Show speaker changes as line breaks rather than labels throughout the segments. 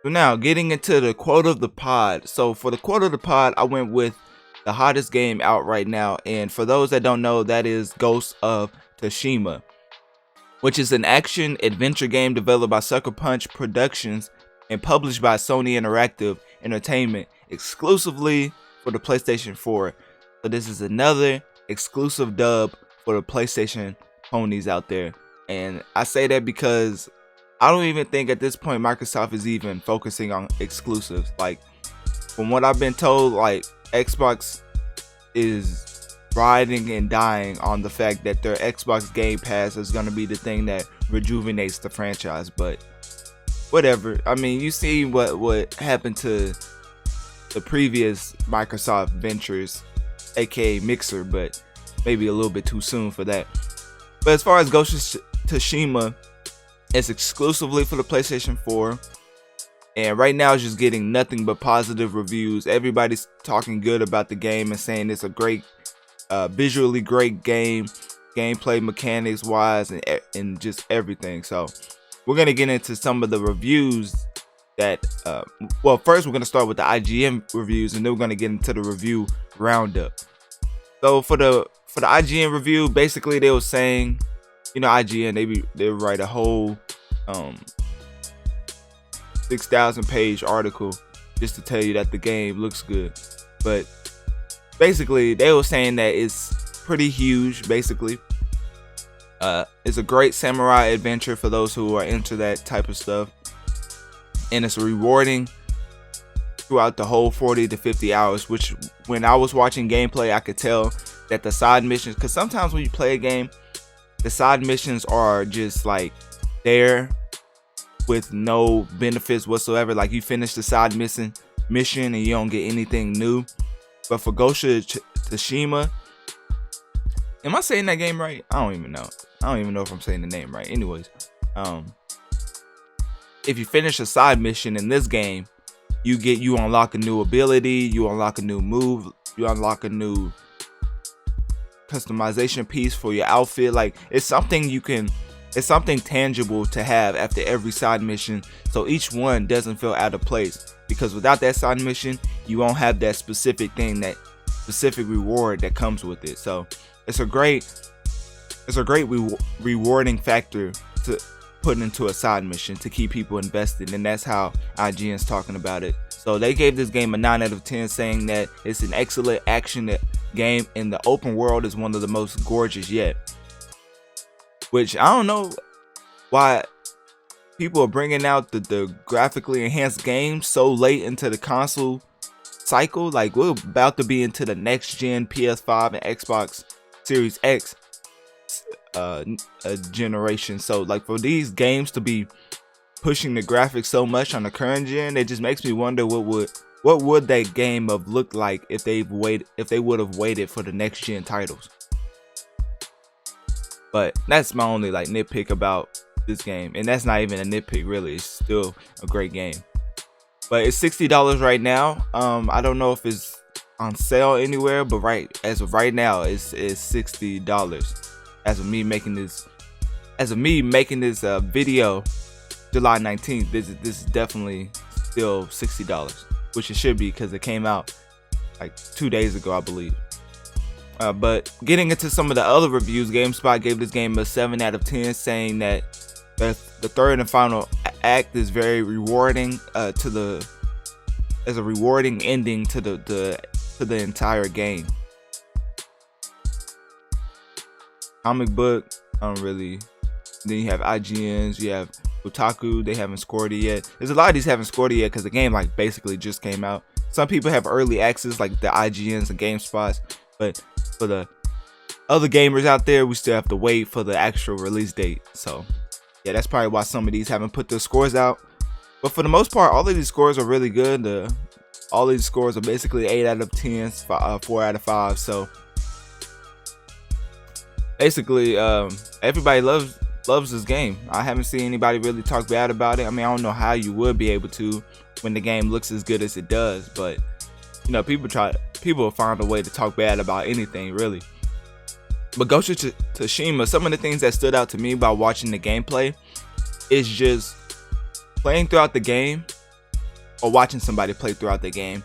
So now getting into the quote of the pod. So for the quote of the pod, I went with the hottest game out right now. And for those that don't know, that is Ghost of Tsushima, which is an action adventure game developed by Sucker Punch Productions and published by Sony Interactive Entertainment exclusively for the PlayStation 4. So this is another exclusive dub for the PlayStation ponies out there. And I say that because I don't even think at this point Microsoft is even focusing on exclusives. Like, from what I've been told, like, Xbox is riding and dying on the fact that their Xbox Game Pass is going to be the thing that rejuvenates the franchise. But whatever. I mean, you see what happened to the previous Microsoft ventures, aka Mixer, but maybe a little bit too soon for that. But as far as Ghost of Tsushima, it's exclusively for the PlayStation 4, and right now it's just getting nothing but positive reviews. Everybody's talking good about the game and saying it's a great, visually great game, gameplay mechanics wise, and just everything. So we're gonna get into some of the reviews that, well, first we're gonna start with the IGN reviews, and then we're gonna get into the review roundup. So for the IGN review, basically they were saying, you know, IGN, they write a whole 6,000 page article just to tell you that the game looks good. But basically they were saying that it's pretty huge. Basically, it's a great samurai adventure for those who are into that type of stuff, and it's rewarding throughout the whole 40 to 50 hours, which when I was watching gameplay, I could tell that the side missions, because sometimes when you play a game, the side missions are just like there with no benefits whatsoever. Like, you finish the side mission and you don't get anything new. But for Ghost of Tsushima, am I saying that game right? I don't even know if I'm saying the name right. Anyways, if you finish a side mission in this game, you unlock a new ability, you unlock a new move, you unlock a new customization piece for your outfit. Like, it's something tangible to have after every side mission, so each one doesn't feel out of place, because without that side mission you won't have that specific thing, that specific reward that comes with it. So it's a great rewarding factor to put into a side mission to keep people invested, and that's how IGN's talking about it. So they gave this game a 9 out of 10, saying that it's an excellent action game, and the open world is one of the most gorgeous yet. Which, I don't know why people are bringing out the graphically enhanced games so late into the console cycle. Like, we're about to be into the next gen PS5 and Xbox Series X generation. So, like, for these games to be pushing the graphics so much on the current gen, it just makes me wonder what would that game have looked like if they would have waited for the next gen titles. But that's my only like nitpick about this game, and that's not even a nitpick really. It's still a great game. But it's $60 right now. I don't know if it's on sale anywhere, but as of right now, it's $60. As of me making this video, July 19th, this is definitely still $60, which it should be, because it came out like 2 days ago, I believe. But getting into some of the other reviews, GameSpot gave this game a 7 out of 10, saying that the third and final act is very rewarding, as a rewarding ending to the entire game. Comic book, I don't really. Then you have IGNs, you have Kotaku, they haven't scored it yet. There's a lot of these haven't scored it yet because the game like basically just came out. Some people have early access, like the IGNs and GameSpots, but for the other gamers out there, we still have to wait for the actual release date. So yeah, that's probably why some of these haven't put their scores out. But for the most part, all of these scores are really good. All these scores are basically 8 out of 10, 4 out of 5. So basically, everybody loves this game. I haven't seen anybody really talk bad about it. I mean, I don't know how you would be able to when the game looks as good as it does, but you know, people will find a way to talk bad about anything really. But Ghost of Tsushima, some of the things that stood out to me by watching the gameplay is just playing throughout the game. or watching somebody play throughout the game,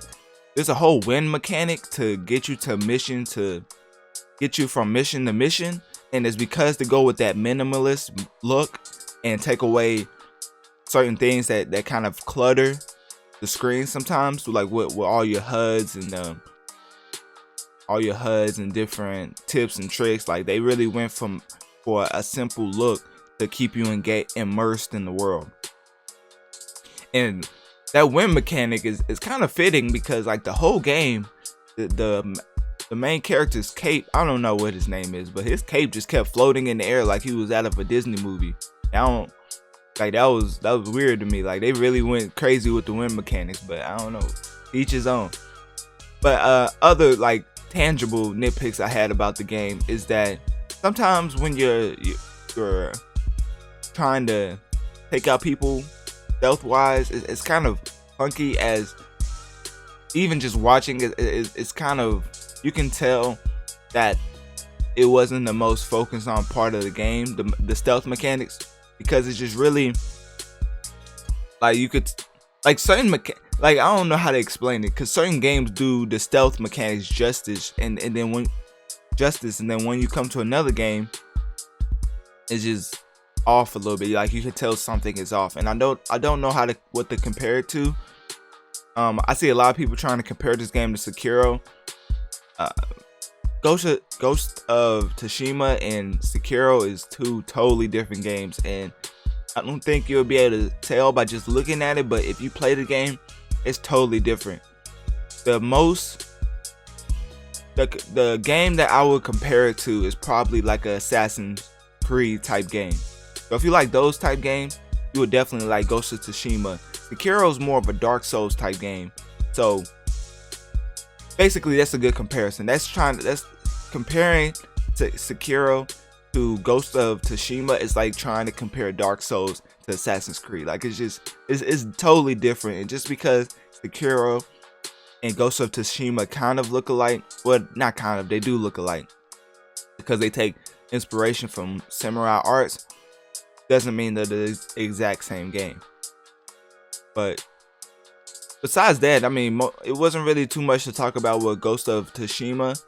there's a whole win mechanic to get you to mission, to get you from mission to mission. And it's because they go with that minimalist look and take away certain things that kind of clutter the screen sometimes, like with all your HUDs and different tips and tricks. Like they really went for a simple look to keep you immersed in the world. And that win mechanic is kind of fitting because like the whole game, the main character's cape, I don't know what his name is, but his cape just kept floating in the air like he was out of a Disney movie. That was weird to me. Like they really went crazy with the win mechanics, but I don't know, each his own. But other like tangible nitpicks I had about the game is that sometimes when you're trying to take out people stealth wise, it's kind of funky. As even just watching it's kind of, you can tell that it wasn't the most focused on part of the game, the stealth mechanics, because it's just really like you could like certain like I don't know how to explain it, because certain games do the stealth mechanics justice, and then when you come to another game, it's just off a little bit. Like you can tell something is off, and I don't know what to compare it to. I see a lot of people trying to compare this game to Sekiro. Ghost of Tsushima and Sekiro is two totally different games, and I don't think you'll be able to tell by just looking at it, but if you play the game, it's totally different. The game that I would compare it to is probably like a Assassin's Creed type game. So if you like those type games, you would definitely like Ghost of Tsushima. Sekiro is more of a Dark Souls type game. So basically that's a good comparison. That's comparing to Sekiro to Ghost of Tsushima is like trying to compare Dark Souls to Assassin's Creed. Like it's totally different. And just because Sekiro and Ghost of Tsushima kind of look alike, well, not kind of, they do look alike because they take inspiration from samurai arts, doesn't mean that it's the exact same game. But besides that, I mean, it wasn't really too much to talk about with Ghost of Tsushima.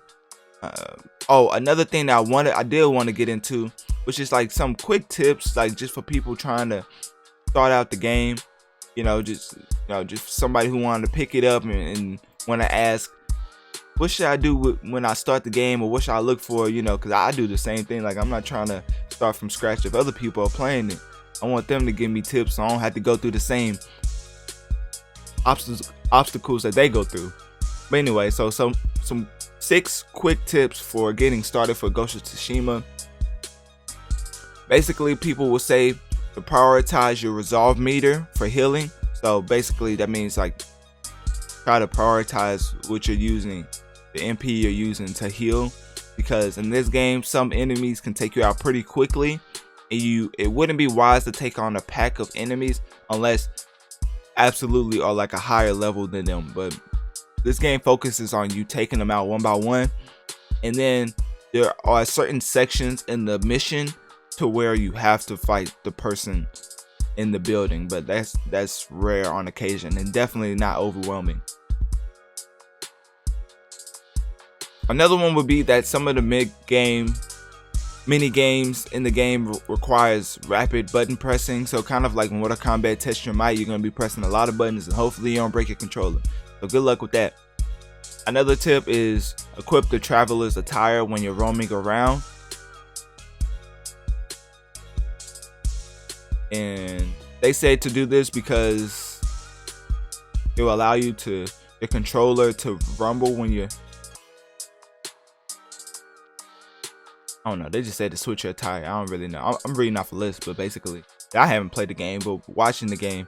Another thing that I did want to get into, which is like some quick tips, like just for people trying to start out the game. Just somebody who wanted to pick it up and want to ask, what should I do when I start the game, or what should I look for? Because I do the same thing. Like I'm not trying to start from scratch. If other people are playing it, I want them to give me tips so I don't have to go through the same obstacles that they go through. But anyway, so some 6 quick tips for getting started for Ghost of Tsushima. Basically, people will say to prioritize your resolve meter for healing. So basically that means like try to prioritize what you're using, the MP you're using to heal, because in this game some enemies can take you out pretty quickly, and it wouldn't be wise to take on a pack of enemies unless absolutely are like a higher level than them. But this game focuses on you taking them out one by one, and then there are certain sections in the mission to where you have to fight the person in the building, but that's rare on occasion and definitely not overwhelming. Another one would be that some of the mini games in the game requires rapid button pressing. So kind of like in Mortal Kombat Test Your Might, you're going to be pressing a lot of buttons and hopefully you don't break your controller. So good luck with that. Another tip is equip the traveler's attire when you're roaming around. And they say to do this because it will allow you the controller to rumble when you're, I don't know, they just said to switch your attire. I don't really know. I'm reading off a list, but basically, I haven't played the game, but watching the game,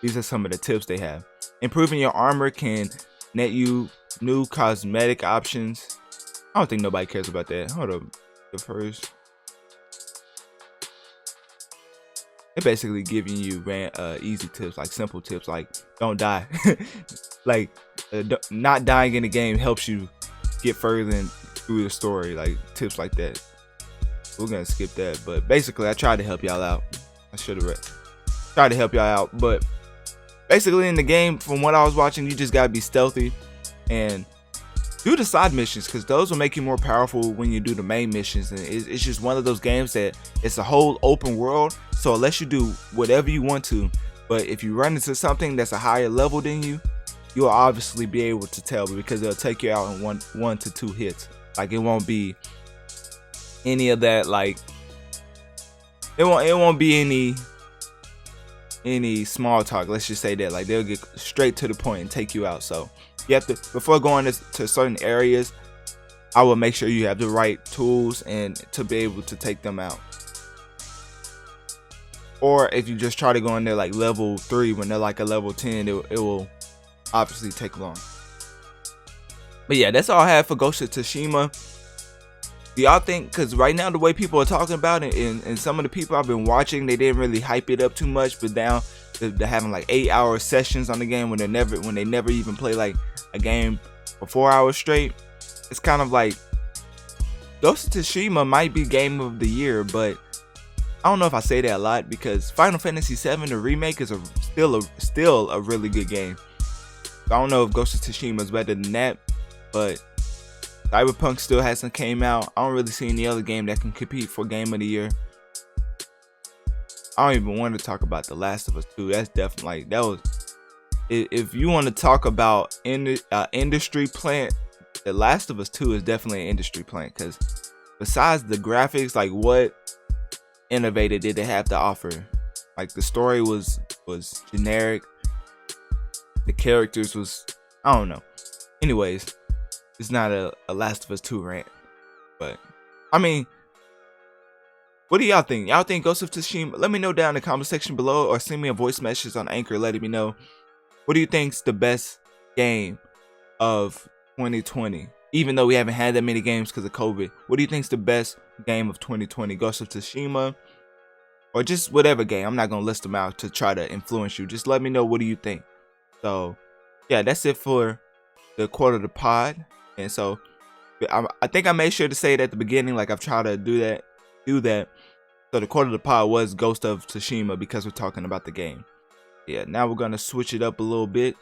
these are some of the tips they have. Improving your armor can net you new cosmetic options. I don't think nobody cares about that. Hold up. The first. They're basically giving you easy tips, like simple tips, like don't die. Like not dying in the game helps you get further through the story, like tips like that. We're gonna skip that, but basically I tried to help y'all out. I should have tried to help y'all out, but basically in the game, from what I was watching, you just gotta be stealthy and do the side missions, because those will make you more powerful when you do the main missions. And it's just one of those games that it's a whole open world, so it lets you do whatever you want to. But if you run into something that's a higher level than you, you'll obviously be able to tell, because they'll take you out in one to two hits. Like, it won't be any of that, like it won't be any small talk, let's just say that. Like, they'll get straight to the point and take you out. So you have to, before going to certain areas, I will make sure you have the right tools and to be able to take them out. Or if you just try to go in there like level 3 when they're like a level 10, it will obviously take long. But yeah, that's all I have for Ghost of Tsushima. Do y'all think, because right now the way people are talking about it, and some of the people I've been watching, they didn't really hype it up too much, but now they're having like 8-hour sessions on the game when they never even play like a game for 4 hours straight. It's kind of like Ghost of Tsushima might be game of the year, but I don't know if I say that a lot, because Final Fantasy VII, the remake, is still a really good game. So I don't know if Ghost of Tsushima is better than that, but Cyberpunk still hasn't came out. I don't really see any other game that can compete for game of the year. I don't even want to talk about The Last of Us 2. That's definitely, that was, if you want to talk about industry plant, The Last of Us 2 is definitely an industry plant, because besides the graphics, like, what innovated did it have to offer? Like, the story was generic, the characters was, I don't know. Anyways, it's not a Last of Us 2 rant, but I mean, what do y'all think? Y'all think Ghost of Tsushima? Let me know down in the comment section below, or send me a voice message on Anchor letting me know, what do you think's the best game of 2020? Even though we haven't had that many games because of COVID, what do you think's the best game of 2020? Ghost of Tsushima, or just whatever game? I'm not gonna list them out to try to influence you. Just let me know, what do you think? So yeah, that's it for the quarter of the pod. And so I think I made sure to say it at the beginning, like I've tried to do that. So the quarter of the pod was Ghost of Tsushima, because we're talking about the game. Yeah, now we're gonna switch it up a little bit.